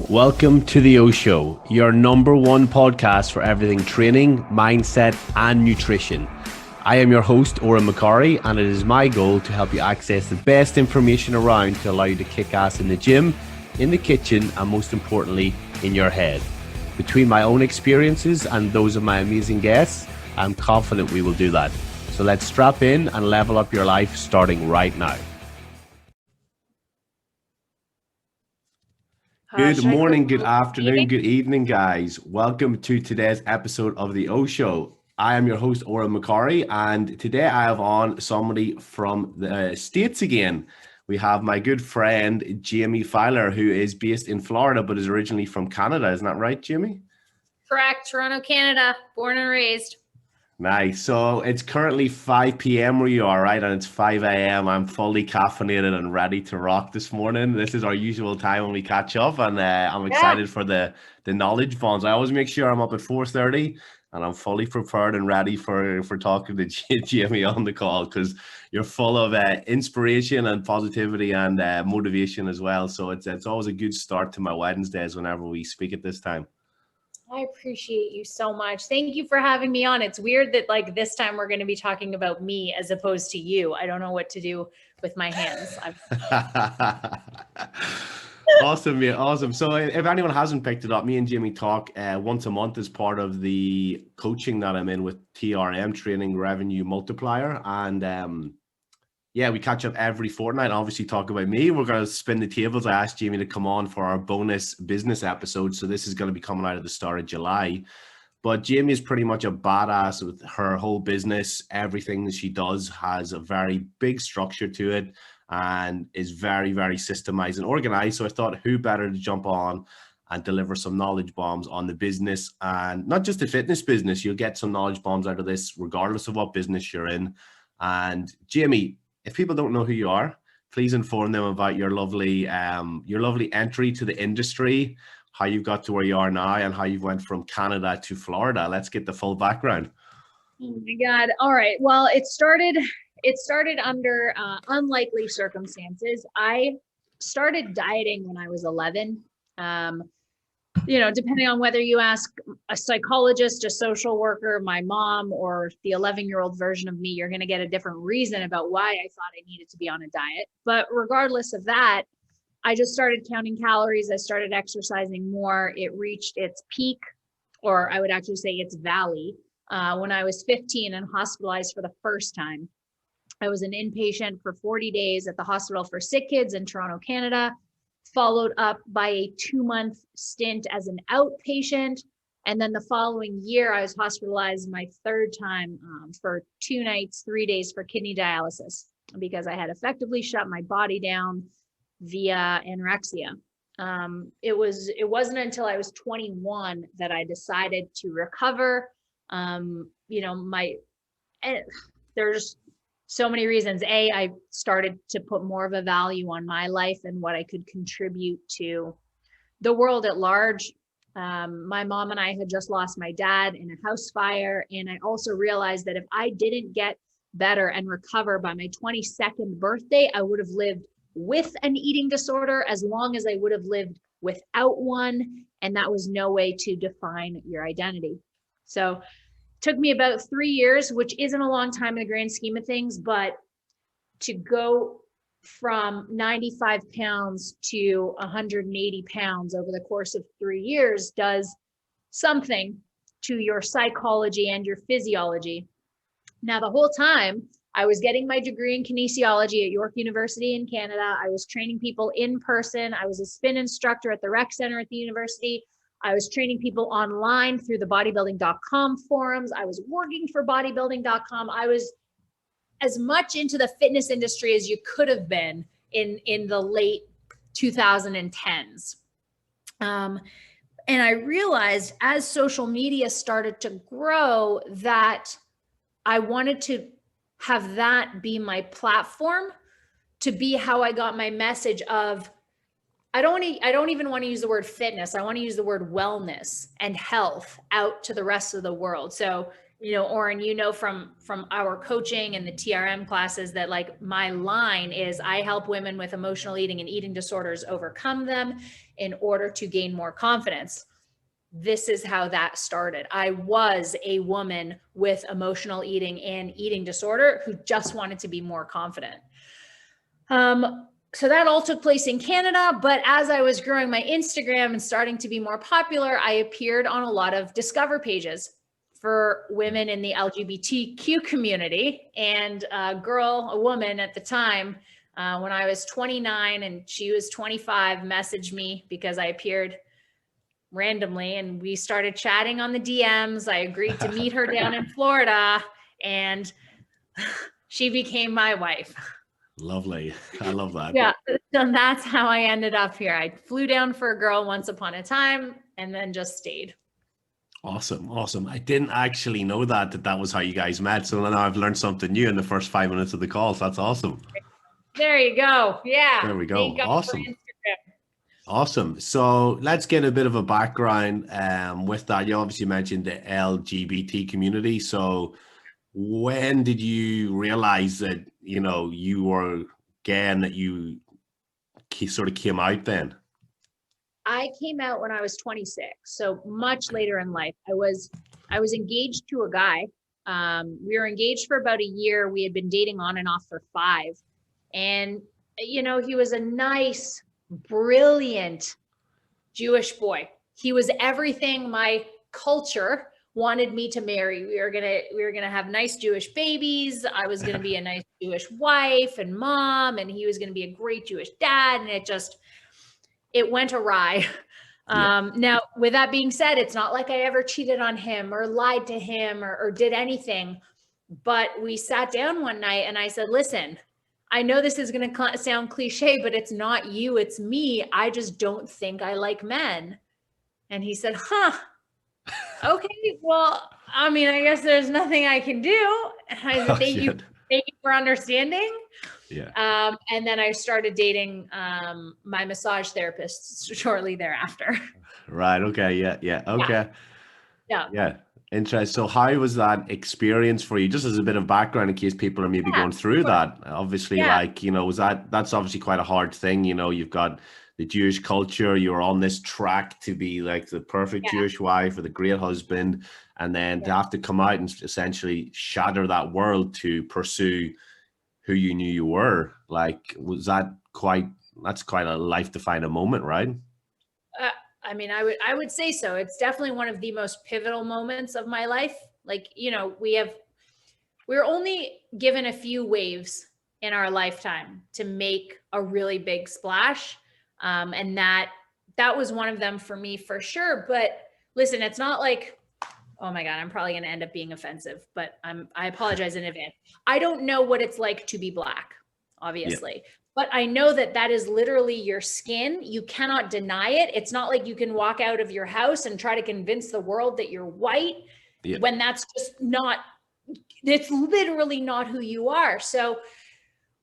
Welcome to the O Show, your number one podcast for everything training, mindset, and nutrition. I am your host, Oren McCarry, and it is my goal to help you access the best information around to allow you to kick ass in the gym, in the kitchen, and most importantly, in your head. Between my own experiences and those of my amazing guests, I'm confident we will do that. So let's strap in and level up your life starting right now. Good morning, good afternoon, good evening, guys. Welcome to today's episode of the O Show. I am your host, Oren McCarry, and today I have on somebody from the States again. We have my good friend, Jaime Filer, who is based in Florida, but is originally from Canada. Isn't that right, Jaime? Correct. Toronto, Canada, born and raised. Nice. So it's currently 5 p.m. where you are, right? And it's 5 a.m. I'm fully caffeinated and ready to rock this morning. This is our usual time when we catch up, and I'm excited for the knowledge bombs. I always make sure I'm up at 4:30 and I'm fully prepared and ready for talking to Jaime on the call, because you're full of inspiration and positivity and motivation as well. So it's always a good start to my Wednesdays whenever we speak at this time. I appreciate you so much. Thank you for having me on. It's weird that like this time we're going to be talking about me as opposed to you. I don't know what to do with my hands. Awesome, mate. Awesome. So if anyone hasn't picked it up, me and Jaime talk once a month as part of the coaching that I'm in with TRM, Training Revenue Multiplier. And we catch up every fortnight, obviously talk about me. We're going to spin the tables. I asked Jaime to come on for our bonus business episode. So this is going to be coming out at the start of July. But Jaime is pretty much a badass with her whole business. Everything that she does has a very big structure to it and is very, very systemized and organized. So I thought, who better to jump on and deliver some knowledge bombs on the business, and not just the fitness business. You'll get some knowledge bombs out of this regardless of what business you're in. And Jaime, if people don't know who you are, please inform them about your lovely entry to the industry, how you've got to where you are now, and how you went from Canada to Florida. Let's get the full background. Oh my God. All right. Well, it started under unlikely circumstances. I started dieting when I was 11. Depending on whether you ask a psychologist, a social worker, my mom, or the 11-year-old version of me, you're going to get a different reason about why I thought I needed to be on a diet. But regardless of that, I just started counting calories. I started exercising more. It reached its peak, or I would actually say its valley, when I was 15 and hospitalized for the first time. I was an inpatient for 40 days at the hospital for sick kids in Toronto, Canada, followed up by a 2-month stint as an outpatient. And then the following year, I was hospitalized my third time for 2 nights, 3 days for kidney dialysis, because I had effectively shut my body down via anorexia. It wasn't until I was 21 that I decided to recover. There's so many reasons. I started to put more of a value on my life and what I could contribute to the world at large. My mom and I had just lost my dad in a house fire. And I also realized that if I didn't get better and recover by my 22nd birthday, I would have lived with an eating disorder as long as I would have lived without one. And that was no way to define your identity. So took me about 3 years, which isn't a long time in the grand scheme of things, but to go from 95 pounds to 180 pounds over the course of 3 years does something to your psychology and your physiology. Now, the whole time I was getting my degree in kinesiology at York University in Canada. I was training people in person. I was a spin instructor at the rec center at the university. I was training people online through the bodybuilding.com forums. I was working for bodybuilding.com. I was as much into the fitness industry as you could have been in the late 2010s. And I realized as social media started to grow that I wanted to have that be my platform, to be how I got my message of, I don't even want to use the word fitness. I want to use the word wellness and health out to the rest of the world. So Oren, from our coaching and the TRM classes that like my line is I help women with emotional eating and eating disorders overcome them in order to gain more confidence. This is how that started. I was a woman with emotional eating and eating disorder who just wanted to be more confident. So that all took place in Canada, but as I was growing my Instagram and starting to be more popular, I appeared on a lot of discover pages for women in the LGBTQ community. And a woman at the time, when I was 29 and she was 25, messaged me because I appeared randomly and we started chatting on the DMs. I agreed to meet her down in Florida and she became my wife. Lovely. I love that. Yeah. So that's how I ended up here. I flew down for a girl once upon a time and then just stayed. Awesome. Awesome. I didn't actually know that was how you guys met. So now I've learned something new in the first 5 minutes of the call. So that's awesome. There you go. Yeah. There we go. Awesome. Awesome. So let's get a bit of a background with that. You obviously mentioned the LGBT community. So when did you realize that, you were gay and that you sort of came out then? I came out when I was 26, so much later in life. I was engaged to a guy. We were engaged for about a year. We had been dating on and off for 5. And, he was a nice, brilliant Jewish boy. He was everything my culture wanted me to marry. We were gonna have nice Jewish babies. I was gonna be a nice Jewish wife and mom, and he was gonna be a great Jewish dad. And it went awry. Yeah. Now, with that being said, it's not like I ever cheated on him or lied to him or did anything. But we sat down one night and I said, listen, I know this is going to sound cliche, but it's not you, it's me. I just don't think I like men. And he said, okay, well, I guess there's nothing I can do. And I said, thank you for understanding. Yeah. And then I started dating my massage therapist shortly thereafter. Right. Okay. Yeah. Yeah. Okay. Yeah. Yeah. Interesting. So how was that experience for you? Just as a bit of background in case people are maybe going through that. Obviously, that's obviously quite a hard thing. You've got the Jewish culture. You're on this track to be like the perfect Jewish wife or the great husband. And then to have to come out and essentially shatter that world to pursue who you knew you were. Like, that's quite a life-defining moment, right? I would say so. It's definitely one of the most pivotal moments of my life. Like, we're only given a few waves in our lifetime to make a really big splash. And that was one of them for me for sure. But listen, it's not like, oh my God, I'm probably going to end up being offensive, but I apologize in advance. I don't know what it's like to be Black, obviously. Yeah. But I know that is literally your skin. You cannot deny it. It's not like you can walk out of your house and try to convince the world that you're white when that's just not, it's literally not who you are. So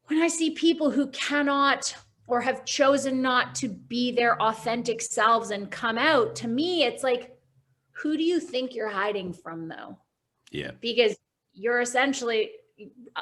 when I see people who cannot or have chosen not to be their authentic selves and come out, to me, it's like, who do you think you're hiding from though? Yeah. Because you're essentially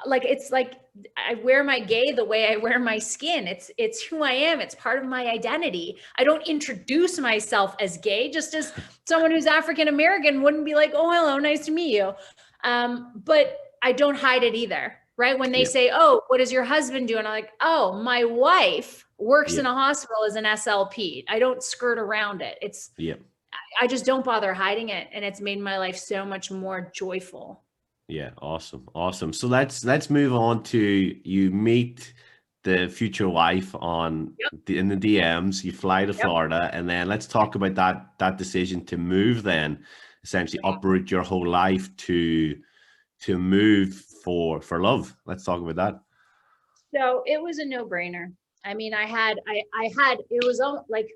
like, it's like I wear my gay the way I wear my skin. It's who I am. It's part of my identity. I don't introduce myself as gay, just as someone who's African-American wouldn't be like, oh, hello, nice to meet you. But I don't hide it either, right? When they say, oh, what does your husband do? And I'm like, oh, my wife works in a hospital as an SLP. I don't skirt around it. I just don't bother hiding it. And it's made my life so much more joyful. Yeah. Awesome. Awesome. So let's move on to, you meet the future wife in the DMs, you fly to Florida, and then let's talk about that decision to move, then essentially uproot your whole life to move for love. Let's talk about that. So it was a no-brainer. It was like,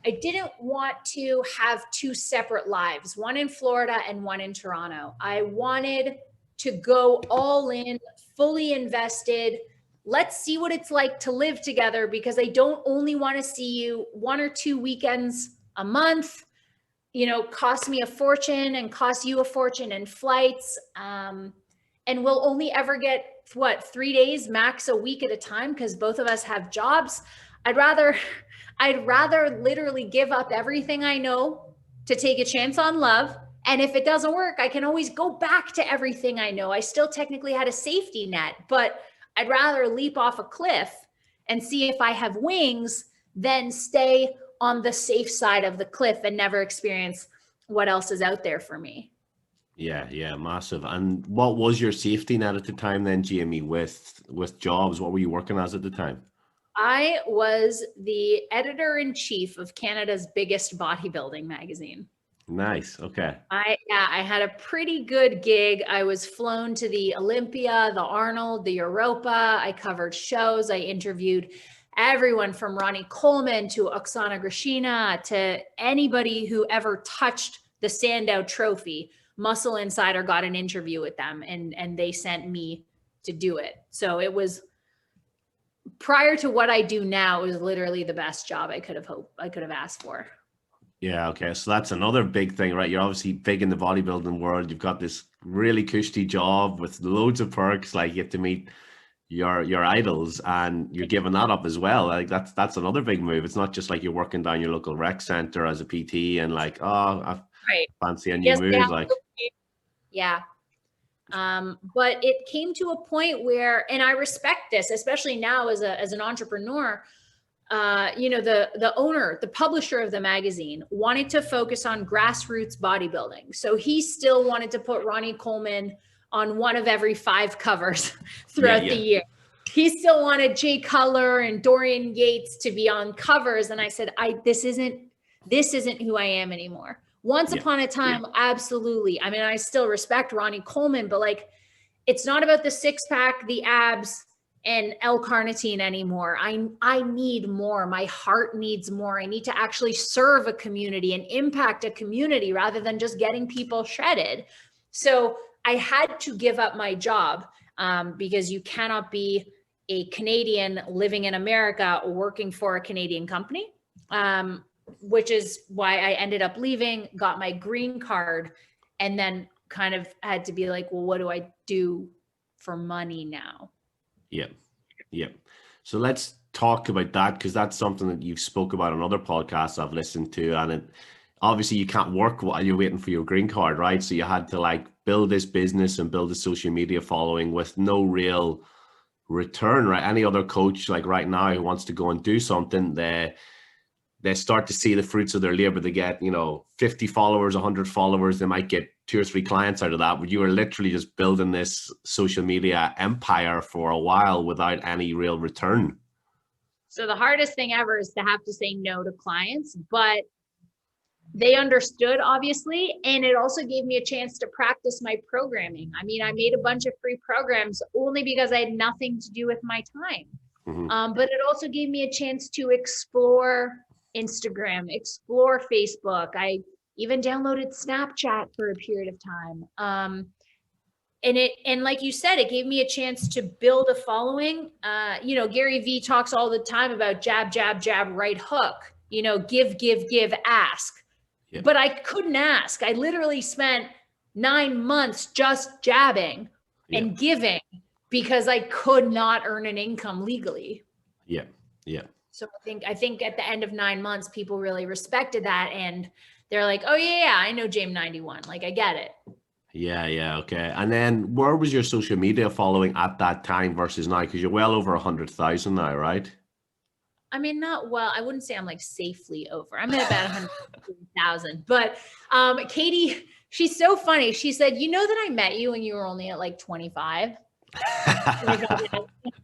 I didn't want to have 2 separate lives, one in Florida and one in Toronto. I wanted to go all in, fully invested. Let's see what it's like to live together, because I don't only want to see you 1 or 2 weekends a month. cost me a fortune and cost you a fortune in flights. And we'll only ever get 3 days max a week at a time because both of us have jobs. I'd rather literally give up everything I know to take a chance on love. And if it doesn't work, I can always go back to everything I know. I still technically had a safety net, but I'd rather leap off a cliff and see if I have wings than stay on the safe side of the cliff and never experience what else is out there for me. Yeah, massive. And what was your safety net at the time then, Jamie, with jobs? What were you working as at the time? I was the editor-in-chief of Canada's biggest bodybuilding magazine. Nice. Okay. I had a pretty good gig. I was flown to the Olympia, the Arnold, the Europa. I covered shows. I interviewed everyone from Ronnie Coleman to Oksana Grishina to anybody who ever touched the Sandow Trophy. Muscle Insider got an interview with them, and they sent me to do it. So it was, prior to what I do now, it was literally the best job I could have asked for. Yeah, okay. So that's another big thing, right? You're obviously big in the bodybuilding world. You've got this really cushy job with loads of perks, like you get to meet your idols, and you're giving that up as well. Like that's another big move. It's not just like you're working down your local rec center as a PT and like, oh, I fancy a new move. Like, yeah. But it came to a point where, and I respect this, especially now as an entrepreneur, the owner, the publisher of the magazine wanted to focus on grassroots bodybuilding. So he still wanted to put Ronnie Coleman on one of every 5 covers throughout the year. He still wanted Jay Cutler and Dorian Yates to be on covers. And I said, this isn't who I am anymore. Once upon a time, absolutely. I mean, I still respect Ronnie Coleman, but like, it's not about the 6-pack, the abs, and L-carnitine anymore. I need more. My heart needs more. I need to actually serve a community and impact a community rather than just getting people shredded. So I had to give up my job because you cannot be a Canadian living in America working for a Canadian company, which is why I ended up leaving, got my green card, and then kind of had to be like, well, what do I do for money now? Yeah. So let's talk about that, because that's something that you've spoke about on other podcasts I've listened to, and obviously you can't work while you're waiting for your green card, right? So you had to like build this business and build a social media following with no real return, right? Any other coach like right now who wants to go and do something, they start to see the fruits of their labor. They get, 50 followers, 100 followers, they might get 2 or 3 clients out of that, but you were literally just building this social media empire for a while without any real return. So the hardest thing ever is to have to say no to clients, but they understood, obviously, and it also gave me a chance to practice my programming. I mean, I made a bunch of free programs only because I had nothing to do with my time. Mm-hmm. But it also gave me a chance to explore Instagram, explore Facebook. I even downloaded Snapchat for a period of time. And like you said, it gave me a chance to build a following. Gary Vee talks all the time about jab, jab, jab, right hook, give, ask. Yeah. But I couldn't ask. I literally spent 9 months just jabbing and giving because I could not earn an income legally. Yeah. So I think at the end of 9 months, people really respected that. And they're like, oh yeah, I know James 91. Like, I get it. Yeah. Okay. And then where was your social media following at that time versus now? Because you're well over 100,000 now, right? I mean, I wouldn't say I'm like safely over. I'm at about 100,000. But Katie, she's so funny. She said, that I met you when you were only at like 25.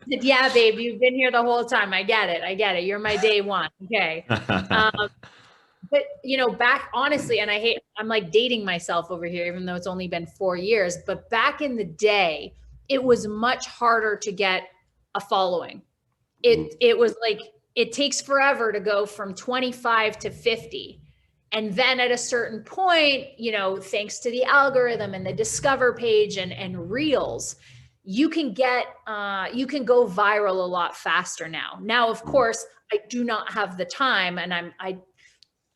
Yeah, babe, you've been here the whole time. I get it. You're my day one. Okay. But back, honestly, and I'm like dating myself over here, even though it's only been 4 years, but back in the day, it was much harder to get a following. It was like, it takes forever to go from 25 to 50. And then at a certain point, thanks to the algorithm and the discover page and reels, you can go viral a lot faster now. Now, of course, I do not have the time, and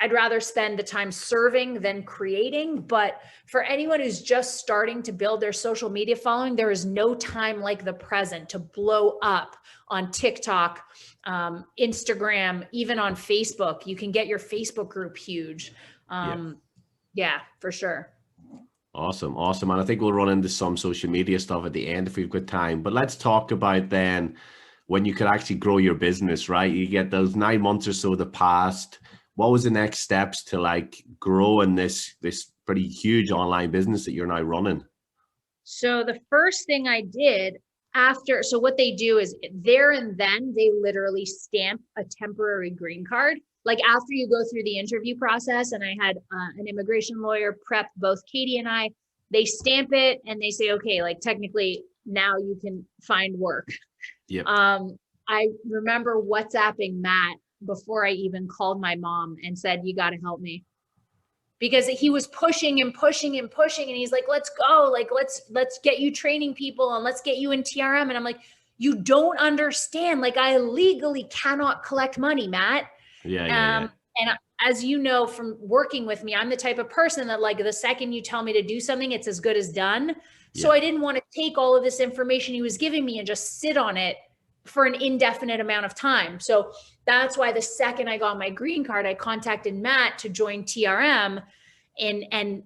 I'd rather spend the time serving than creating. But for anyone who's just starting to build their social media following, there is no time like the present to blow up on TikTok, Instagram, even on Facebook. You can get your Facebook group huge. Yeah, for sure. Awesome. And I think we'll run into some social media stuff at the end if we've got time. But let's talk about then when you could actually grow your business, right? You get those 9 months or so that passed. What was the next steps to like grow in this pretty huge online business that you're now running? So the first thing I did after, so what they do is there and then they literally stamp a temporary green card. Like after you go through the interview process, and I had an immigration lawyer prep both Katie and I, they stamp it and they say, okay, like technically now you can find work. Yep. I remember WhatsApping Matt before I even called my mom and said, you got to help me. Because he was pushing and pushing and pushing. And he's like, let's go. Like, let's get you training people and let's get you in TRM. And I'm like, you don't understand. Like, I legally cannot collect money, Matt. Yeah. And as you know, from working with me, I'm the type of person that like the second you tell me to do something, it's as good as done. So I didn't want to take all of this information he was giving me and just sit on it for an indefinite amount of time. So that's why the second I got my green card, I contacted Matt to join TRM. And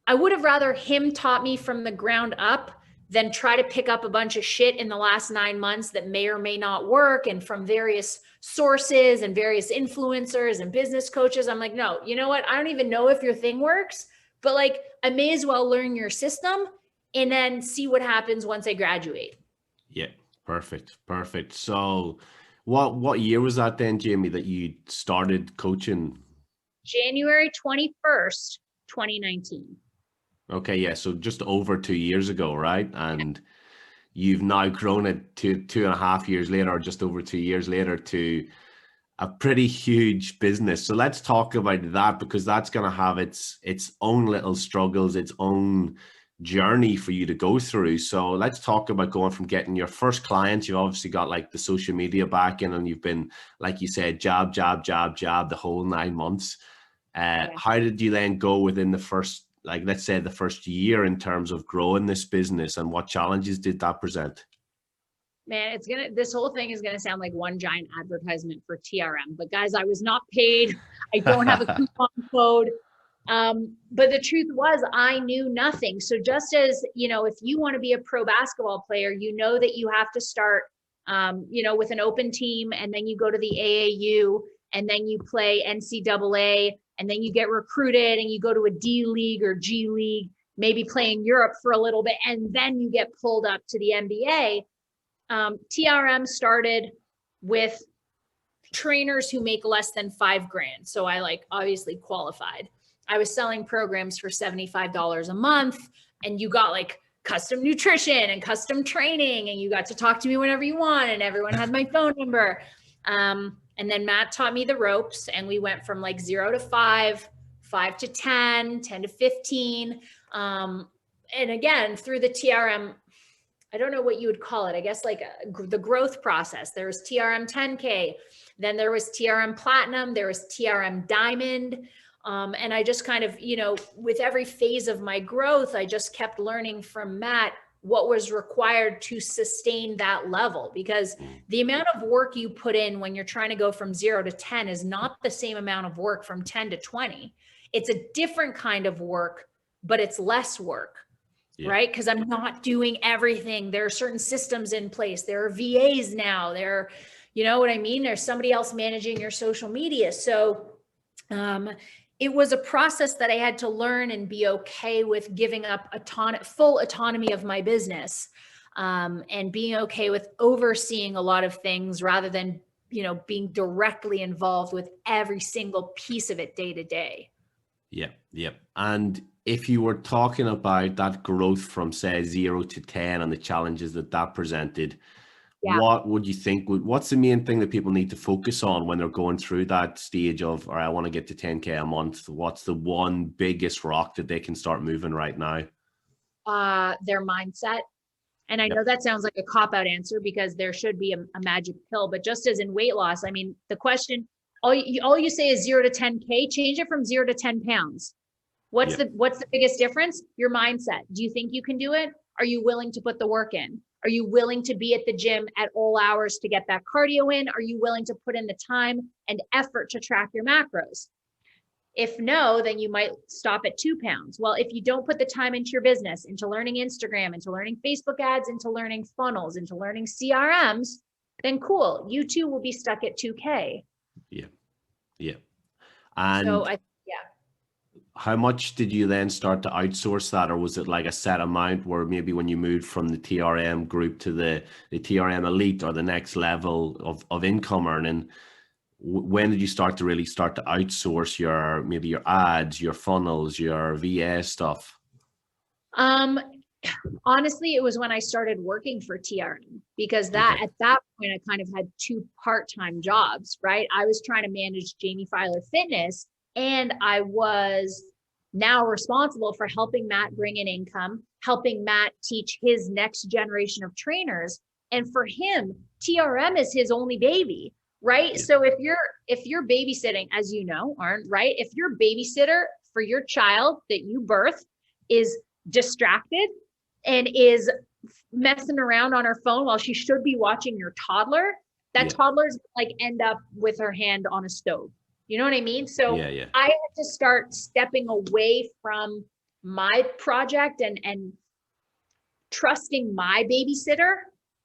I would have rather him taught me from the ground up than try to pick up a bunch of shit in the last 9 months that may or may not work, and from various sources and various influencers and business coaches. I'm like, no, you know what? I don't even know if your thing works, but like, I may as well learn your system and then see what happens once I graduate. Yeah. Perfect. So what year was that then, Jamie, that you started coaching? January 21st, 2019. Okay, yeah. So just over 2 years ago, right? And you've now grown it to 2.5 years later, or just over 2 years later, to a pretty huge business. So let's talk about that, because that's going to have its own little struggles, its own journey for you to go through. So let's talk about going from getting your first clients. You've obviously got like the social media backing, and you've been, like you said, jab the whole 9 months. How did you then go within the first, like, let's say the first year, in terms of growing this business, and what challenges did that present? Man, this whole thing is gonna sound like one giant advertisement for TRM. But guys, I was not paid. I don't have a coupon code. But the truth was, I knew nothing. So just as, if you want to be a pro basketball player, you know that you have to start, with an open team, and then you go to the AAU, and then you play NCAA, and then you get recruited and you go to a D League or G League, maybe play in Europe for a little bit, and then you get pulled up to the NBA. TRM started with trainers who make less than $5,000. So I obviously qualified. I was selling programs for $75 a month, and you got like custom nutrition and custom training, and you got to talk to me whenever you want, and everyone had my phone number. And then Matt taught me the ropes, and we went from like 0 to 5, 5 to 10, 10 to 15. And again, through the TRM, I don't know what you would call it. I guess like the growth process. There was TRM 10K, then there was TRM Platinum, there was TRM Diamond. And I just kind of, with every phase of my growth, I just kept learning from Matt what was required to sustain that level, because the amount of work you put in when you're trying to go from 0 to 10 is not the same amount of work from 10 to 20. It's a different kind of work, but it's less work. Yeah. Right? Because I'm not doing everything. There are certain systems in place. There are VAs now. You know what I mean? There's somebody else managing your social media. So it was a process that I had to learn and be okay with giving up full autonomy of my business, and being okay with overseeing a lot of things rather than, being directly involved with every single piece of it day to day. Yeah. And if you were talking about that growth from, say, 0 to 10 and the challenges that presented, what would you think what's the main thing that people need to focus on when they're going through that stage of, all right, I want to get to 10K a month? What's the one biggest rock that they can start moving right now? Their mindset. And I know that sounds like a cop-out answer, because there should be a magic pill, but just as in weight loss, I mean, the question, all you say is 0 to 10K, change it from 0 to 10 pounds. What's the biggest difference? Your mindset. Do you think you can do it? Are you willing to put the work in? Are you willing to be at the gym at all hours to get that cardio in? Are you willing to put in the time and effort to track your macros? If no, then you might stop at 2 pounds. Well, if you don't put the time into your business, into learning Instagram, into learning Facebook ads, into learning funnels, into learning CRMs, then cool, you too will be stuck at 2K. Yeah. Yeah. And So how much did you then start to outsource that, or was it like a set amount where maybe when you moved from the TRM group to the TRM elite or the next level of income earning, when did you start to outsource maybe your ads, your funnels, your VA stuff? Honestly, it was when I started working for TRM, because at that point I kind of had 2 part-time jobs, right? I was trying to manage Jaime Filer Fitness, and I was now responsible for helping Matt bring in income, helping Matt teach his next generation of trainers. And for him, TRM is his only baby, right? Yeah. So if you're babysitting, as you know, aren't right? If your babysitter for your child that you birth is distracted and is messing around on her phone while she should be watching your toddler, that toddler's like end up with her hand on a stove. You know what I mean? So I had to start stepping away from my project and trusting my babysitter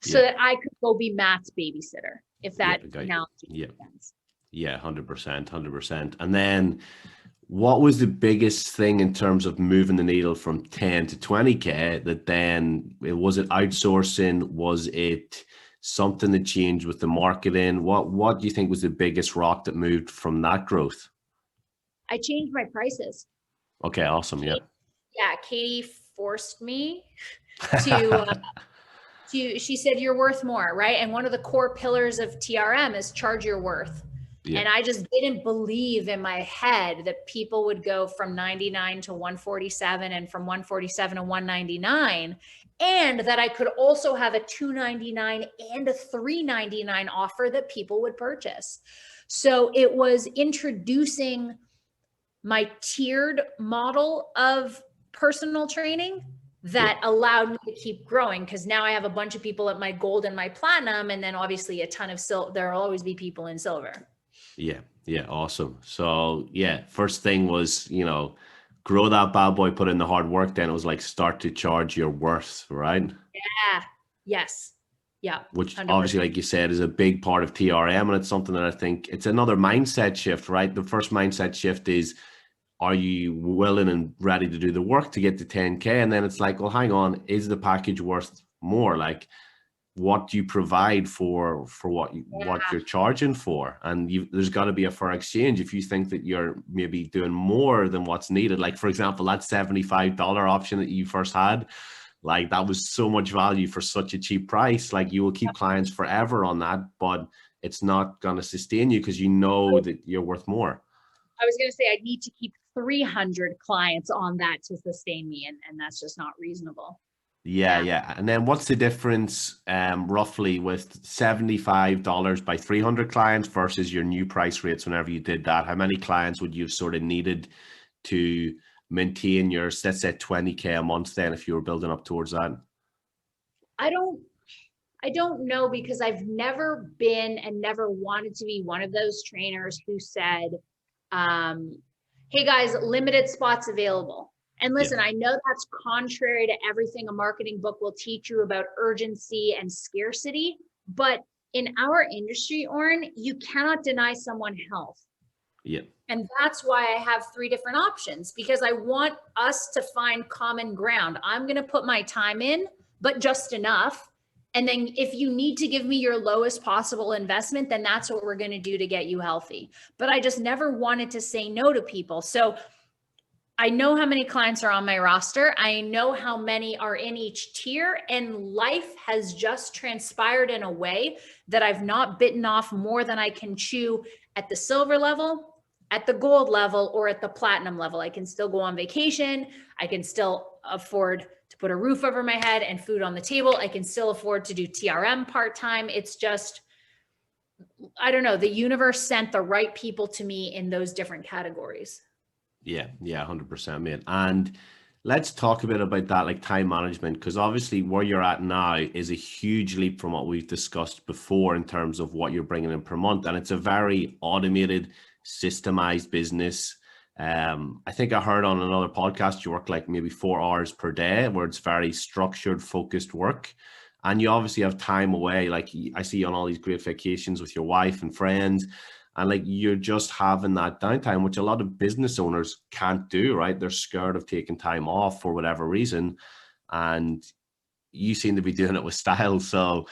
so that I could go be Matt's babysitter, if that analogy makes sense. Yeah, 100%. And then what was the biggest thing in terms of moving the needle from 10 to 20K that then, was it outsourcing? Was it something that changed with the marketing? What do you think was the biggest rock that moved from that growth? I changed my prices. Okay, awesome. Katie forced me to she said, you're worth more, right? And one of the core pillars of TRM is charge your worth. And I just didn't believe in my head that people would go from 99 to 147 and from 147 to 199, and that I could also have a 299 and a 399 offer that people would purchase. So it was introducing my tiered model of personal training that allowed me to keep growing, because now I have a bunch of people at my gold and my platinum, and then obviously a ton of silver. There'll always be people in silver. Yeah, awesome. So first thing was, grow that bad boy, put in the hard work. Then it was like start to charge your worth, right? Yes. Which 100%. Obviously, like you said, is a big part of TRM, and it's something that I think it's another mindset shift, right? The first mindset shift is, are you willing and ready to do the work to get to 10K? And then it's like, well, hang on, is the package worth more? Like, what do you provide for what you're charging for? And there's got to be a fair exchange. If you think that you're maybe doing more than what's needed, like for example, that $75 option that you first had, like that was so much value for such a cheap price. Like you will keep clients forever on that, but it's not going to sustain you because you know that you're worth more. I was going to say I'd need to keep 300 clients on that to sustain me, and that's just not reasonable. Yeah. And then what's the difference roughly with $75 by 300 clients versus your new price rates whenever you did that? How many clients would you have sort of needed to maintain your, let's say 20K a month then if you were building up towards that? I don't know, because I've never been and never wanted to be one of those trainers who said, hey guys, limited spots available. And listen, I know that's contrary to everything a marketing book will teach you about urgency and scarcity, but in our industry, Oren, you cannot deny someone health. And that's why I have 3 different options, because I want us to find common ground. I'm going to put my time in, but just enough. And then if you need to give me your lowest possible investment, then that's what we're going to do to get you healthy. But I just never wanted to say no to people. So I know how many clients are on my roster. I know how many are in each tier, and life has just transpired in a way that I've not bitten off more than I can chew at the silver level, at the gold level, or at the platinum level. I can still go on vacation. I can still afford to put a roof over my head and food on the table. I can still afford to do TRM part-time. It's just, I don't know, the universe sent the right people to me in those different categories. Yeah, 100%, mate. And let's talk a bit about that, like time management, because obviously where you're at now is a huge leap from what we've discussed before in terms of what you're bringing in per month. And it's a very automated, systemized business. I think I heard on another podcast you work like maybe 4 hours per day, where it's very structured, focused work. And you obviously have time away. Like I see you on all these great vacations with your wife and friends. And like you're just having that downtime, which a lot of business owners can't do, right? They're scared of taking time off for whatever reason. And you seem to be doing it with style. So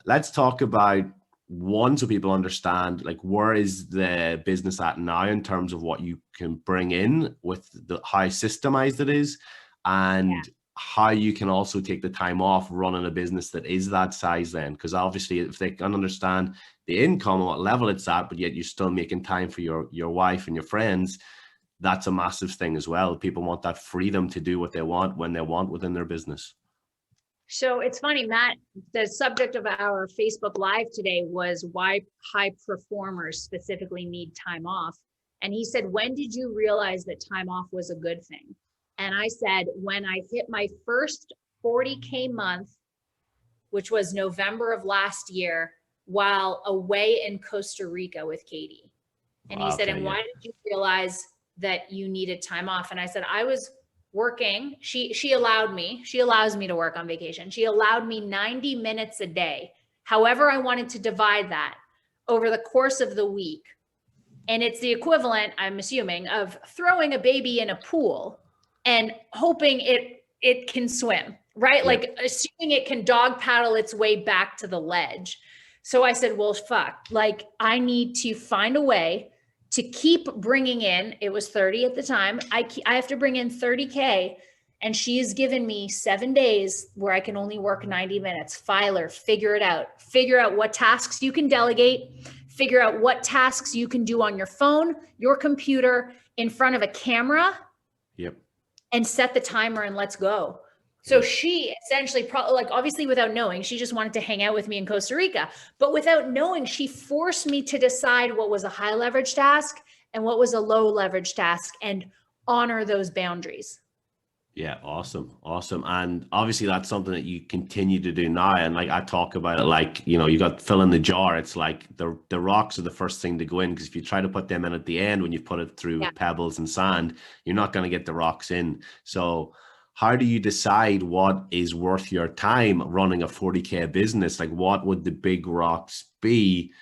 let's talk about one, so people understand like where is the business at now in terms of what you can bring in with the how systemized it is, and how you can also take the time off running a business that is that size then. Because obviously if they can understand the income and what level it's at, but yet you're still making time for your wife and your friends, that's a massive thing as well. People want that freedom to do what they want when they want within their business. So it's funny, Matt, the subject of our Facebook Live today was why high performers specifically need time off. And he said, when did you realize that time off was a good thing? And I said, when I hit my first 40K month, which was November of last year, while away in Costa Rica with Katie. And he said, and why did you realize that you needed time off? And I said, I was working. She allows me to work on vacation. She allowed me 90 minutes a day. However, I wanted to divide that over the course of the week. And it's the equivalent, I'm assuming, of throwing a baby in a pool and hoping it can swim, right? Yeah. Like assuming it can dog paddle its way back to the ledge. So I said, well, fuck, like I need to find a way to keep bringing in, it was 30 at the time. I have to bring in 30K, and she has given me 7 days where I can only work 90 minutes. Filer, figure it out. Figure out what tasks you can delegate. Figure out what tasks you can do on your phone, your computer, in front of a camera. Yep. And set the timer and let's go. So she essentially, probably, like obviously without knowing, she just wanted to hang out with me in Costa Rica. But without knowing, she forced me to decide what was a high leverage task and what was a low leverage task and honor those boundaries. Yeah, awesome. And obviously that's something that you continue to do now. And like I talk about it, like, you know, you got fill in the jar. It's like the rocks are the first thing to go in, because if you try to put them in at the end, when you put it through pebbles and sand, you're not going to get the rocks in. So how do you decide what is worth your time running a 40K business? Like what would the big rocks be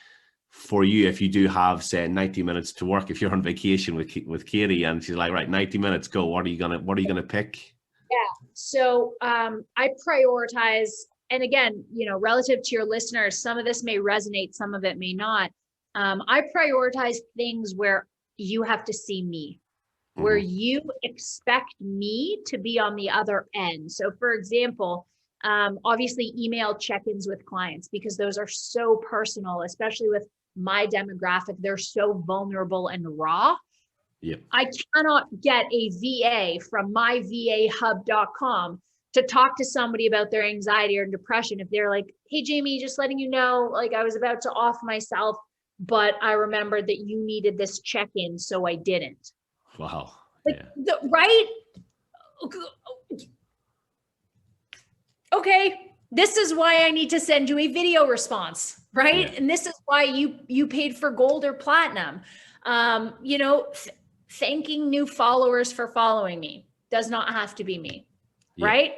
for you if you do have, say, 90 minutes to work, if you're on vacation with Katie and she's like, right, 90 minutes, go. What are you gonna pick? Yeah. So I prioritize, and again, you know, relative to your listeners, some of this may resonate, some of it may not. I prioritize things where you have to see me, where you expect me to be on the other end. So for example, obviously email check-ins with clients, because those are so personal, especially with my demographic. They're so vulnerable and raw. Yep. I cannot get a VA from myvahub.com to talk to somebody about their anxiety or depression if they're like, hey, Jamie, just letting you know, like I was about to off myself, but I remembered that you needed this check-in, so I didn't. Wow. Like, right? Okay, this is why I need to send you a video response, right? Yeah. And this is why you paid for gold or platinum. You know, thanking new followers for following me does not have to be me, right?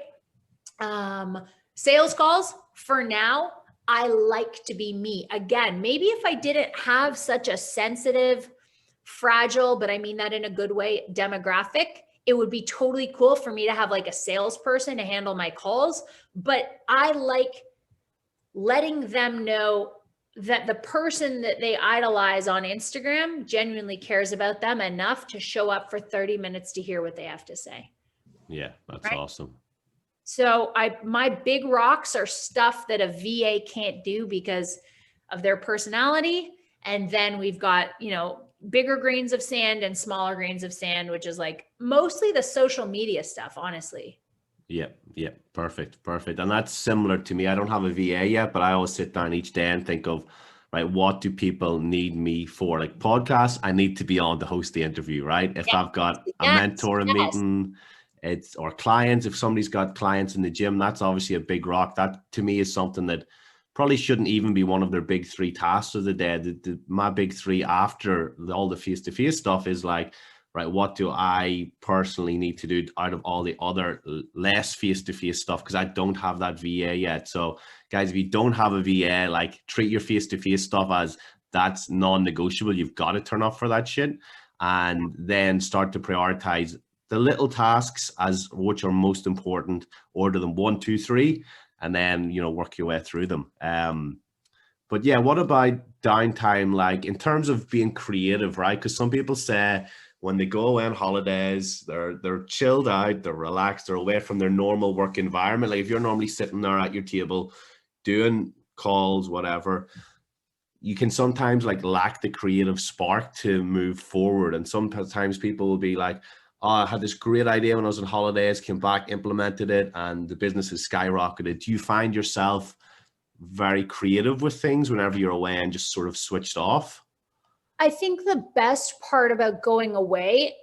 Sales calls, for now, I like to be me. Again, maybe if I didn't have such a sensitive, fragile, but I mean that in a good way, demographic, it would be totally cool for me to have like a salesperson to handle my calls. But I like letting them know that the person that they idolize on Instagram genuinely cares about them enough to show up for 30 minutes to hear what they have to say. Yeah, that's right? Awesome. So my big rocks are stuff that a VA can't do because of their personality. And then we've got, you know, bigger grains of sand and smaller grains of sand, which is like mostly the social media stuff, honestly. Yep. Perfect. And that's similar to me. I don't have a VA yet, but I always sit down each day and think of, right, what do people need me for? Like podcasts, I need to be on to host the interview, right? If I've got a mentoring meeting, it's, or clients, if somebody's got clients in the gym, that's obviously a big rock. That to me is something that probably shouldn't even be one of their big three tasks of the day. My big three after all the face-to-face stuff is like, right, what do I personally need to do out of all the other less face-to-face stuff? Because I don't have that VA yet. So guys, if you don't have a VA, like treat your face-to-face stuff as that's non-negotiable. You've got to turn up for that shit, and then start to prioritize the little tasks as which are most important, order them 1, 2, 3, and then, you know, work your way through them. But yeah, what about downtime, like in terms of being creative, right? Because some people say when they go away on holidays, they're chilled out, they're relaxed, they're away from their normal work environment. Like if you're normally sitting there at your table doing calls, whatever, you can sometimes like lack the creative spark to move forward. And sometimes people will be like, oh, I had this great idea when I was on holidays, came back, implemented it, and the business has skyrocketed. Do you find yourself very creative with things whenever you're away and just sort of switched off? I think the best part about going away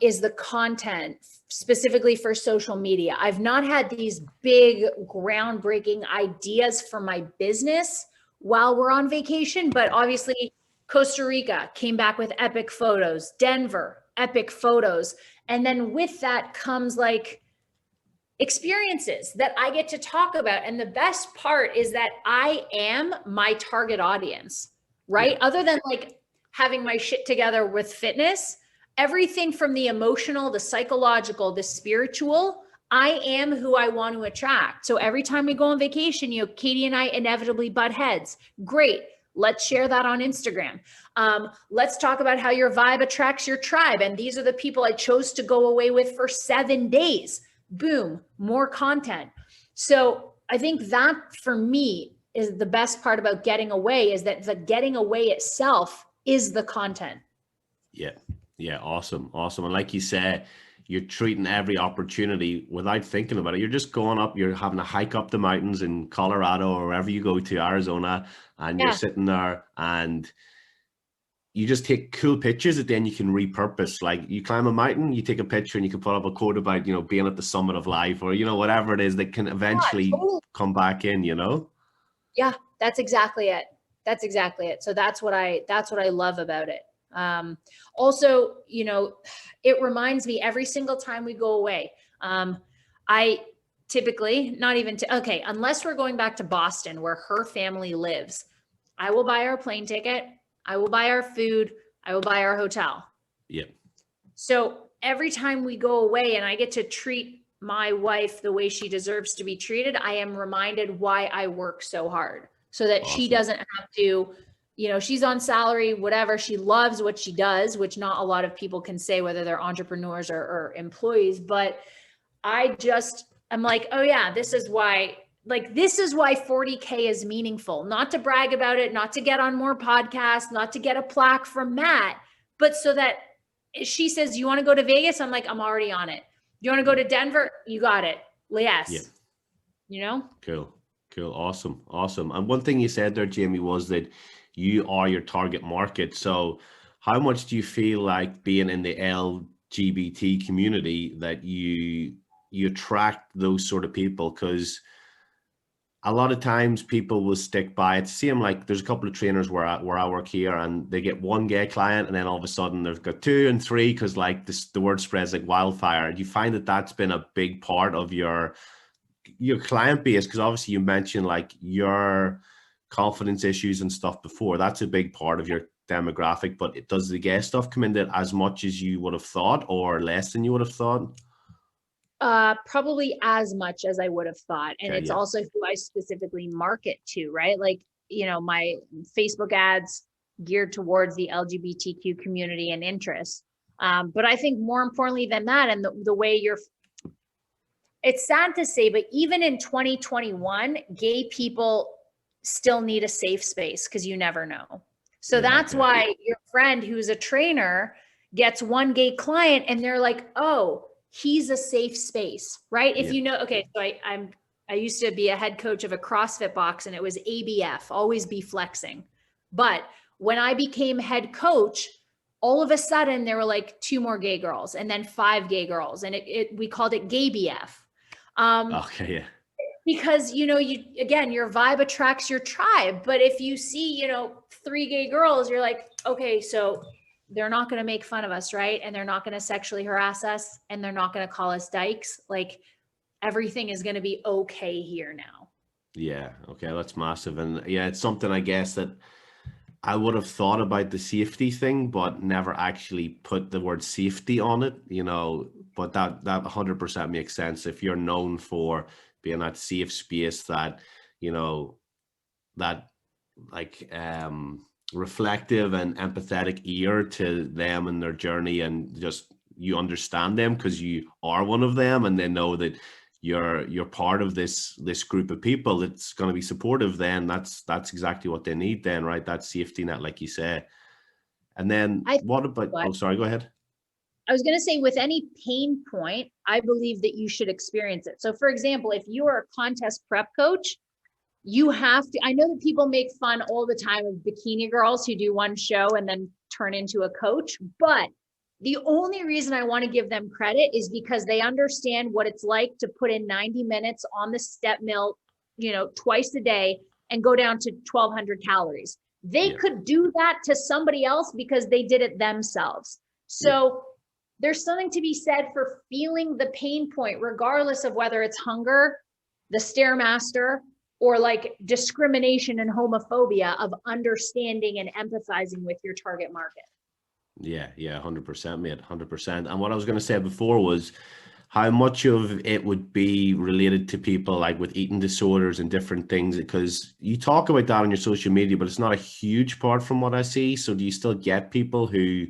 is the content, specifically for social media. I've not had these big groundbreaking ideas for my business while we're on vacation, but obviously Costa Rica came back with epic photos, Denver, epic photos. And then with that comes like experiences that I get to talk about. And the best part is that I am my target audience, right? Yeah. Other than like having my shit together with fitness, everything from the emotional, the psychological, the spiritual, I am who I want to attract. So every time we go on vacation, you know, Katie and I inevitably butt heads. Great. Let's share that on Instagram. Let's talk about how your vibe attracts your tribe. And these are the people I chose to go away with for 7 days. Boom, more content. So I think that for me is the best part about getting away, is that the getting away itself is the content. Yeah. Yeah. Awesome. Awesome. And like you said, you're treating every opportunity without thinking about it. You're just going up, you're having a hike up the mountains in Colorado or wherever you go to, Arizona, and you're sitting there and you just take cool pictures that then you can repurpose. Like you climb a mountain, you take a picture and you can put up a quote about, you know, being at the summit of life, or, you know, whatever it is that can eventually come back in, you know? Yeah, that's exactly it. That's exactly it. So that's what I love about it. Also, you know, it reminds me every single time we go away. I typically not even okay, unless we're going back to Boston where her family lives, I will buy our plane ticket. I will buy our food. I will buy our hotel. Yeah. So every time we go away and I get to treat my wife the way she deserves to be treated, I am reminded why I work so hard, so that she doesn't have to, you know, she's on salary, whatever. She loves what she does, which not a lot of people can say, whether they're entrepreneurs or employees. But I'm like, oh yeah, this is why 40K is meaningful. Not to brag about it, not to get on more podcasts, not to get a plaque from Matt, but so that she says, you want to go to Vegas? I'm like, I'm already on it. You want to go to Denver? You got it. Yes. Yeah. You know? Cool. Awesome. And one thing you said there, Jamie, was that you are your target market. So how much do you feel like being in the LGBT community that you attract those sort of people? Because a lot of times people will stick by it. See them, like there's a couple of trainers where I work here, and they get one gay client, and then all of a sudden they've got 2 and 3 because like the word spreads like wildfire. Do you find that that's been a big part of your client base? Because obviously you mentioned like your confidence issues and stuff before. That's a big part of your demographic, but does the gay stuff come into it as much as you would have thought, or less than you would have thought? Probably as much as I would have thought. And it's also who I specifically market to, right? Like, you know, my Facebook ads geared towards the LGBTQ community and interests. But I think more importantly than that, and the way it's sad to say, but even in 2021, gay people still need a safe space, because you never know. So that's why your friend who's a trainer gets one gay client and they're like, oh, he's a safe space, right? If you know, okay, so I used to be a head coach of a CrossFit box, and it was ABF, always be flexing. But when I became head coach, all of a sudden there were like 2 more gay girls and then 5 gay girls. And we called it gay BF. Okay, yeah. Because, you again, your vibe attracts your tribe. But if you see, 3 gay girls, you're like, okay, so they're not going to make fun of us, right? And they're not going to sexually harass us, and they're not going to call us dykes. Like, everything is going to be okay here now. Yeah. Okay. That's massive. And yeah, it's something I guess that I would have thought about the safety thing, but never actually put the word safety on it, but that 100% makes sense. If you're known for being that safe space, that, that like reflective and empathetic ear to them and their journey, and just you understand them because you are one of them, and they know that you're part of this group of people that's going to be supportive, then that's exactly what they need then, right? That safety net, like you say. And then what about, oh, sorry, go ahead. I was going to say, with any pain point, I believe that you should experience it. So for example, if you are a contest prep coach, you have to, I know that people make fun all the time of bikini girls who do one show and then turn into a coach, but the only reason I want to give them credit is because they understand what it's like to put in 90 minutes on the step mill, twice a day and go down to 1,200 calories. They could do that to somebody else because they did it themselves. So there's something to be said for feeling the pain point, regardless of whether it's hunger, the Stairmaster, or like discrimination and homophobia, of understanding and empathizing with your target market. Yeah, 100%, mate, 100%. And what I was going to say before was how much of it would be related to people like with eating disorders and different things, because you talk about that on your social media, but it's not a huge part from what I see. So do you still get people who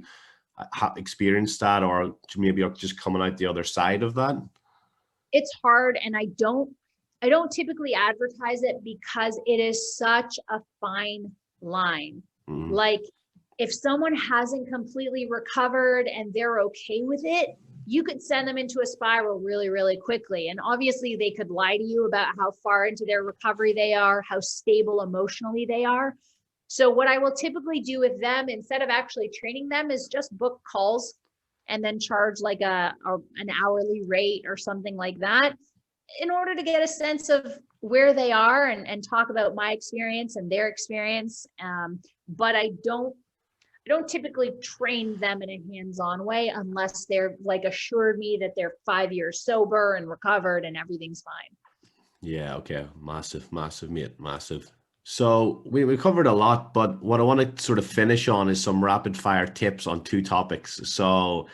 experienced that, or maybe are just coming out the other side of that? It's hard, and I don't typically advertise it because it is such a fine line. Like, if someone hasn't completely recovered and they're okay with it, you could send them into a spiral really, really quickly. And obviously they could lie to you about how far into their recovery they are, how stable emotionally they are. So what I will typically do with them, instead of actually training them, is just book calls and then charge like an hourly rate or something like that, in order to get a sense of where they are and talk about my experience and their experience. But I don't typically train them in a hands-on way unless they're like assured me that they're 5 years sober and recovered and everything's fine. Yeah. Okay. Massive, mate. Massive. So we covered a lot, but what I want to sort of finish on is some rapid fire tips on 2 topics. So,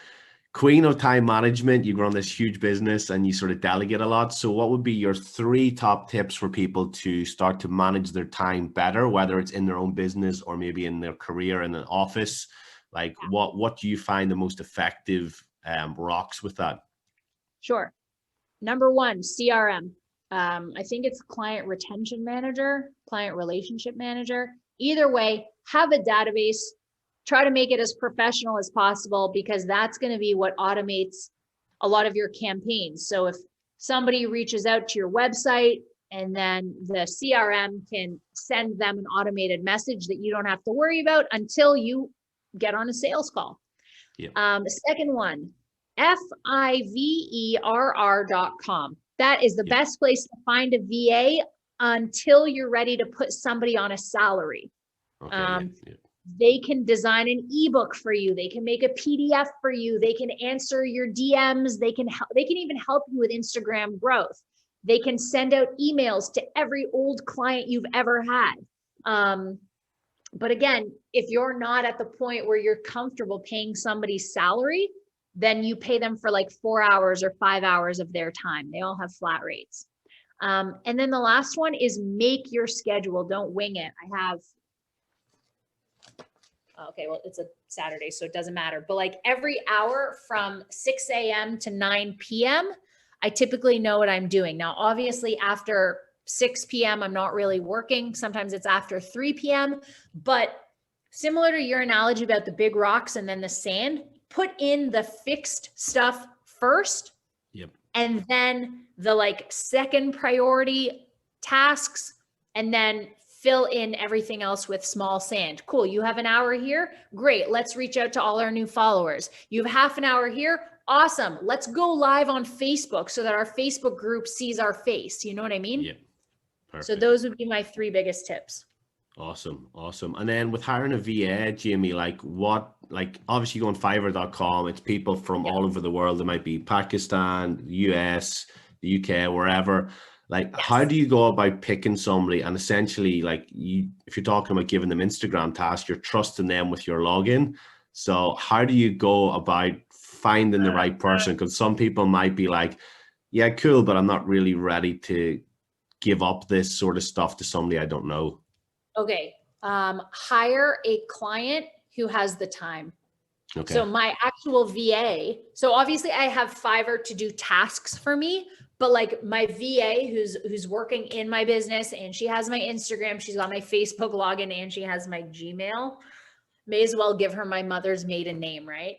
queen of time management, you run this huge business and you sort of delegate a lot. So what would be your 3 top tips for people to start to manage their time better, whether it's in their own business or maybe in their career in an office? Like, what do you find the most effective rocks with that? Sure. Number 1, CRM. I think it's client retention manager, client relationship manager. Either way, have a database. Try to make it as professional as possible, because that's going to be what automates a lot of your campaigns. So if somebody reaches out to your website, and then the CRM can send them an automated message that you don't have to worry about until you get on a sales call. The second one, fiverr.com. That is the best place to find a VA until you're ready to put somebody on a salary. They can design an ebook for you. They can make a PDF for you. They can answer your DMs. They can even help you with Instagram growth. They can send out emails to every old client you've ever had. But again, if you're not at the point where you're comfortable paying somebody's salary, then you pay them for like 4 hours or 5 hours of their time. They all have flat rates. And then the last one is make your schedule. Don't wing it. Okay, well, it's a Saturday, so it doesn't matter. But like every hour from 6 a.m. to 9 p.m., I typically know what I'm doing. Now, obviously, after 6 p.m., I'm not really working. Sometimes it's after 3 p.m. But similar to your analogy about the big rocks and then the sand, put in the fixed stuff first. And then the like second priority tasks, and then fill in everything else with small sand. Cool. You have an hour here. Great. Let's reach out to all our new followers. You have half an hour here. Awesome. Let's go live on Facebook so that our Facebook group sees our face. You know what I mean? Yeah. Perfect. So those would be my 3 biggest tips. Awesome. And then with hiring a VA, Jamie, obviously you go on Fiverr.com, it's people from all over the world. It might be Pakistan, US, the UK, wherever. How do you go about picking somebody? And essentially, if you're talking about giving them Instagram tasks, you're trusting them with your login. So how do you go about finding the right person? Because some people might be like, yeah, cool, but I'm not really ready to give up this sort of stuff to somebody I don't know. Okay. Hire a client who has the time. Okay. So my actual VA, so obviously I have Fiverr to do tasks for me, but like my VA who's working in my business, and she has my Instagram, she's got my Facebook login, and she has my Gmail. May as well give her my mother's maiden name, right?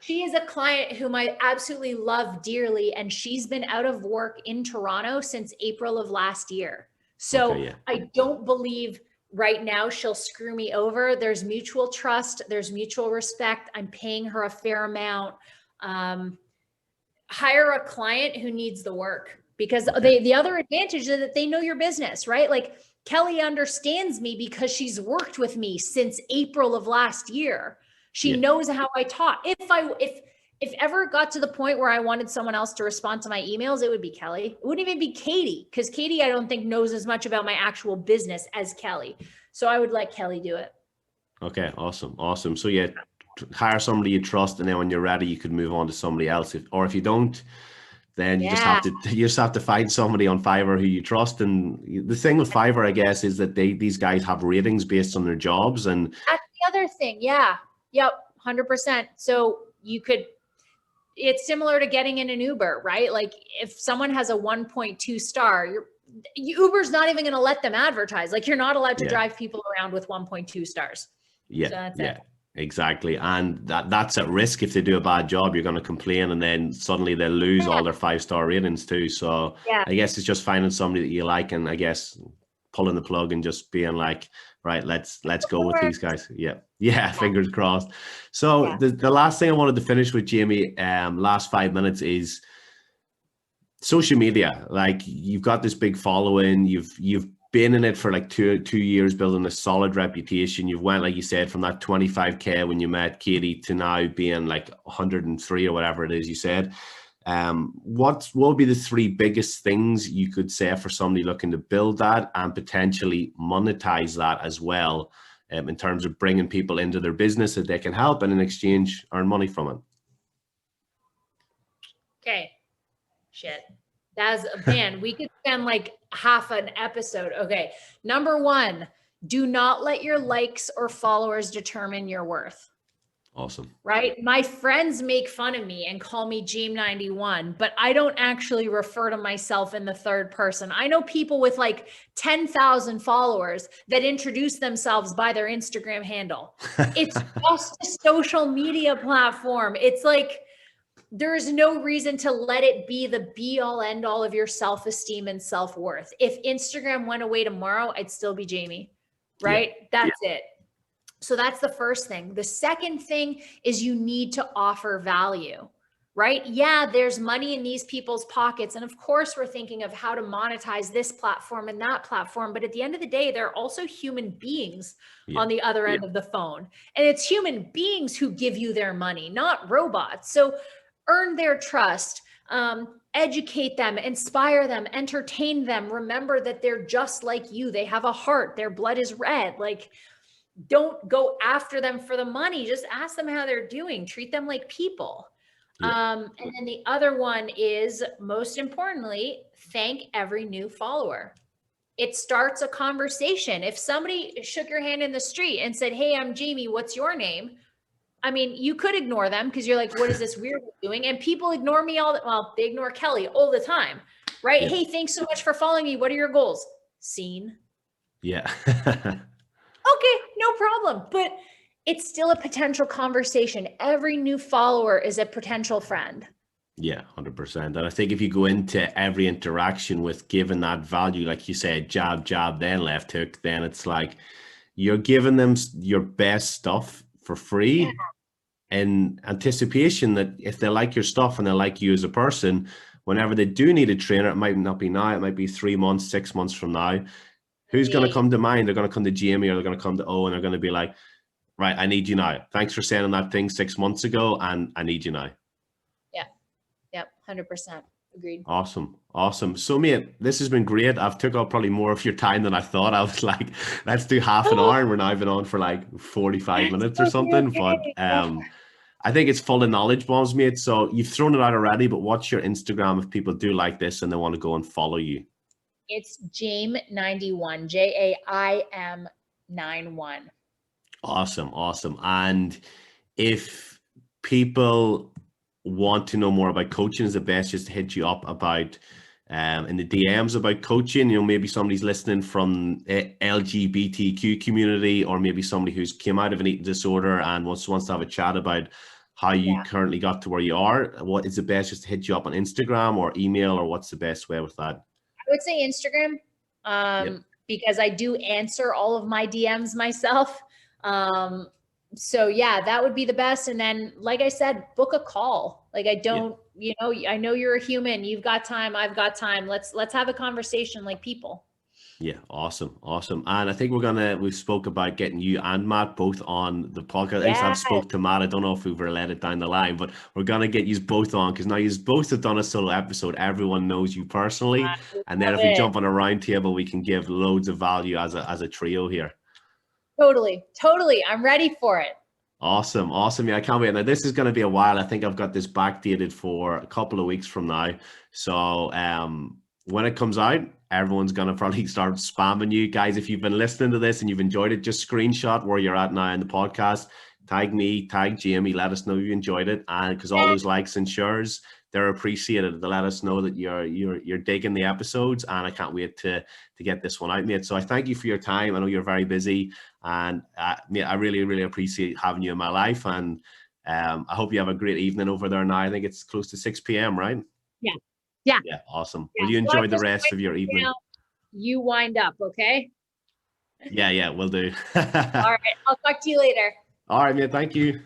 She is a client whom I absolutely love dearly, and she's been out of work in Toronto since April of last year. So I don't believe right now she'll screw me over. There's mutual trust. There's mutual respect. I'm paying her a fair amount. Hire a client who needs the work, because the other advantage is that they know your business, right? Like Kelly understands me because she's worked with me since April of last year. She knows how I talk. If ever it got to the point where I wanted someone else to respond to my emails, it would be Kelly. It wouldn't even be Katie, because Katie, I don't think, knows as much about my actual business as Kelly. So I would let Kelly do it. Okay, awesome. So hire somebody you trust, and then when you're ready, you could move on to somebody else. If you don't, then you just have to find somebody on Fiverr who you trust. And the thing with Fiverr, I guess, is that these guys have ratings based on their jobs, and that's the other thing. Yeah. Yep. 100%. So it's similar to getting in an Uber, right? Like if someone has a 1.2 star, Uber's not even going to let them advertise. Like you're not allowed to drive people around with 1.2 stars. Yeah. So that's it. Exactly. And that's at risk. If they do a bad job, you're going to complain, and then suddenly they'll lose all their 5-star ratings too. So I guess it's just finding somebody that you like, and I guess pulling the plug and just being like, right, let's go with these guys. Yeah. Fingers crossed. So the last thing I wanted to finish with, Jamie, last 5 minutes, is social media. Like you've got this big following, you've been in it for like two years, building a solid reputation. You've went, like you said, from that 25K when you met Katie to now being like 103 or whatever it is you said. What will be the 3 biggest things you could say for somebody looking to build that and potentially monetize that as well, in terms of bringing people into their business that they can help and in exchange earn money from it? Okay. Shit. Man, we could spend like half an episode. Okay. Number 1, do not let your likes or followers determine your worth. Awesome. Right? My friends make fun of me and call me Jame91, but I don't actually refer to myself in the third person. I know people with like 10,000 followers that introduce themselves by their Instagram handle. It's just a social media platform. It's like, there's no reason to let it be the be all end all of your self-esteem and self-worth. If Instagram went away tomorrow, I'd still be Jamie, right? That's it. So that's the first thing. The second thing is you need to offer value, right? Yeah, there's money in these people's pockets. And of course, we're thinking of how to monetize this platform and that platform. But at the end of the day, they're also human beings on the other end of the phone. And it's human beings who give you their money, not robots. So earn their trust, educate them, inspire them, entertain them. Remember that they're just like you. They have a heart. Their blood is red. Like, don't go after them for the money. Just ask them how they're doing. Treat them like people. And then the other one is, most importantly, thank every new follower. It starts a conversation. If somebody shook your hand in the street and said, "Hey, I'm Jamie, what's your name?" I mean, you could ignore them because you're like, what is this weird doing? And people ignore me they ignore Kelly all the time, right? Hey, thanks so much for following me. What are your goals? Seen. Yeah. Okay, no problem. But it's still a potential conversation. Every new follower is a potential friend. Yeah, 100%. And I think if you go into every interaction with giving that value, like you said, jab, jab, then left hook, then it's like you're giving them your best stuff for free in anticipation that if they like your stuff and they like you as a person, whenever they do need a trainer, it might not be now, it might be 3 months, 6 months from now. Who's going to come to mind? They're going to come to Jamie, or they're going to come to Owen. They're going to be like, right, I need you now. Thanks for sending that thing 6 months ago, and I need you now. Yeah. Yep. 100%. Agreed. Awesome. So, mate, this has been great. I've took up probably more of your time than I thought. I was like, let's do half an hour, and we're now been on for like 45 minutes or something. But I think it's full of knowledge bombs, mate. So you've thrown it out already, but what's your Instagram if people do like this and they want to go and follow you? It's Jaim91, JAIM91. Awesome. And if people want to know more about coaching, is it best just to hit you up about in the DMs about coaching? You know, maybe somebody's listening from LGBTQ community, or maybe somebody who's came out of an eating disorder and wants to have a chat about how you currently got to where you are. What is the best, just to hit you up on Instagram or email, or what's the best way with that? I would say Instagram, because I do answer all of my DMs myself. So yeah, that would be the best. And then, like I said, book a call. Like I don't, you know, I know you're a human, you've got time, I've got time. Let's have a conversation like people. Yeah. Awesome. And I think we spoke about getting you and Matt both on the podcast. Yeah. I've spoke to Matt. I don't know if we've let it down the line, but we're going to get you both on, because now you both have done a solo episode. Everyone knows you personally. And then if we jump on a round table, we can give loads of value as a trio here. Totally. I'm ready for it. Awesome. Yeah, I can't wait. Now this is going to be a while. I think I've got this backdated for a couple of weeks from now. So when it comes out, everyone's going to probably start spamming you guys. If you've been listening to this and you've enjoyed it, just screenshot where you're at now in the podcast, tag me, tag Jamie, let us know you enjoyed it. And because all those likes and shares, they're appreciated. They let us know that you're digging the episodes, and I can't wait to get this one out, mate. So I thank you for your time. I know you're very busy, and mate, I really appreciate having you in my life. And I hope you have a great evening over there now. I think it's close to 6 p.m., right? Yeah. Awesome. Will you enjoy the rest of your evening? You wind up, okay? Yeah, will do. All right, I'll talk to you later. All right, mate. Thank you.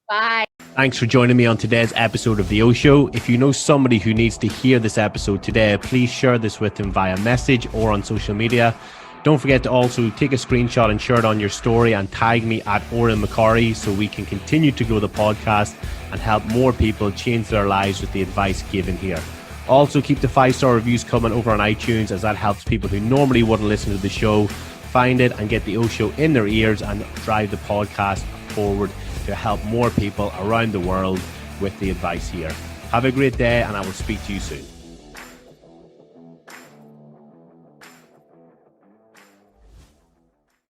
Bye. Thanks for joining me on today's episode of The O Show. If you know somebody who needs to hear this episode today, please share this with them via message or on social media. Don't forget to also take a screenshot and share it on your story and tag me at Oren McCarry, so we can continue to grow the podcast and help more people change their lives with the advice given here. Also, keep the 5-star reviews coming over on iTunes, as that helps people who normally wouldn't listen to the show find it and get the O Show in their ears and drive the podcast forward to help more people around the world with the advice here. Have a great day, and I will speak to you soon.